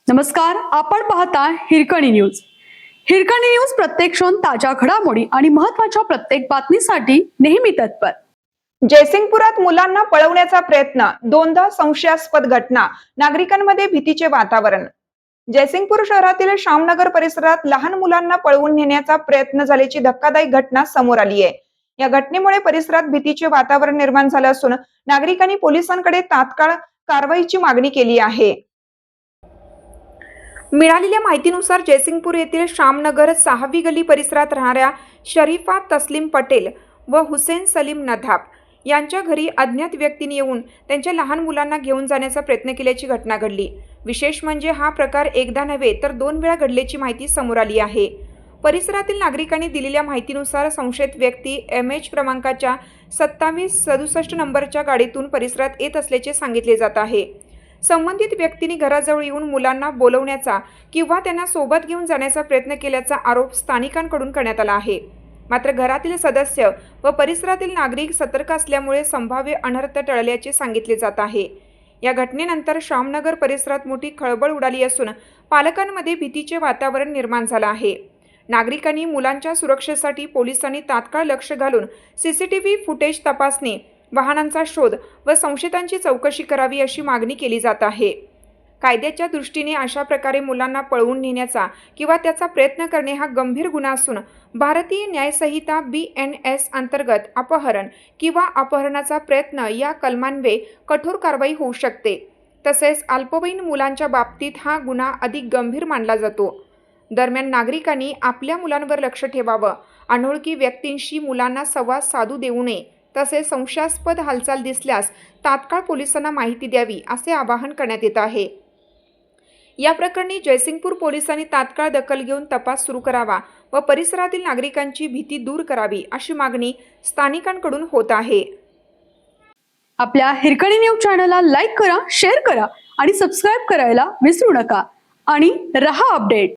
नमस्कार, आपण पाहता हिरकणी न्यूज. हिरकणी न्यूज प्रत्येक क्षण ताज्या घडामोडी आणि महत्त्वाच्या प्रत्येक बातमीसाठी नेहमी तत्पर. जयसिंगपुरात मुलांना पळवण्याचा प्रयत्न, दोनदा संशयास्पद घटना, नागरिकांमध्ये भीतीचे वातावरण. जयसिंगपूर शहरातील श्यामनगर परिसरात लहान मुलांना पळवून नेण्याचा प्रयत्न झाल्याची धक्कादायक घटना समोर आली आहे. या घटनेमुळे परिसरात भीतीचे वातावरण निर्माण झाले असून नागरिकांनी पोलिसांकडे तात्काळ कारवाईची मागणी केली आहे. मिळालेल्या माहितीनुसार जयसिंगपूर येथील श्यामनगर 6वी गली परिसरात राहणाऱ्या शरीफा तस्लीम पटेल व हुसेन सलीम नधाब यांच्या घरी अज्ञात व्यक्तीने येऊन त्यांच्या लहान मुलांना घेऊन जाण्याचा प्रयत्न केल्याची घटना घडली. विशेष म्हणजे हा प्रकार एकदा नव्हे तर 2 वेळा घडल्याची माहिती समोर आली आहे. परिसरातील नागरिकांनी दिलेल्या माहितीनुसार संशयित व्यक्ती MH क्रमांकाच्या 2767 नंबरच्या गाडीतून परिसरात येत असल्याचे सांगितले जात आहे. संबंधित व्यक्तीने घराजवळ येऊन मुलांना बोलवण्याचा किंवा त्यांना सोबत घेऊन जाण्याचा प्रयत्न केल्याचा आरोप स्थानिकांकडून करण्यात आला आहे. मात्र घरातील सदस्य व परिसरातील नागरिक सतर्क असल्यामुळे संभाव्य अनर्थ टळल्याचे सांगितले जात आहे. या घटनेनंतर श्यामनगर परिसरात मोठी खळबळ उडाली असून पालकांमध्ये भीतीचे वातावरण निर्माण झाले आहे. नागरिकांनी मुलांच्या सुरक्षेसाठी पोलिसांनी तात्काळ लक्ष घालून CCTV फुटेज तपासणी, वाहनांचा शोध व संशयितांची चौकशी करावी अशी मागणी केली जात आहे. कायद्याच्या दृष्टीने अशा प्रकारे मुलांना पळवून नेण्याचा किंवा त्याचा प्रयत्न करणे हा गंभीर गुन्हा असून भारतीय न्यायसंहिता BNS अंतर्गत अपहरण किंवा अपहरणाचा प्रयत्न या कलमान्वये कठोर कारवाई होऊ शकते. तसेच अल्पवयीन मुलांच्या बाबतीत हा गुन्हा अधिक गंभीर मानला जातो. दरम्यान नागरिकांनी आपल्या मुलांवर लक्ष ठेवावं, अनोळखी व्यक्तींशी मुलांना संवाद साधू देऊ नये, तसेच संशयास्पद हालचाल दिसल्यास तात्काळ पोलिसांना माहिती द्यावी असे आवाहन करण्यात येत आहे. या प्रकरणी जयसिंगपूर पोलिसांनी तात्काळ दखल घेऊन तपास सुरू करावा व परिसरातील नागरिकांची भीती दूर करावी अशी मागणी स्थानिकांकडून होत आहे. आपल्या हिरकणी न्यूज चॅनलला लाईक करा, शेअर करा आणि सबस्क्राईब करायला विसरू नका आणि रहा अपडेट.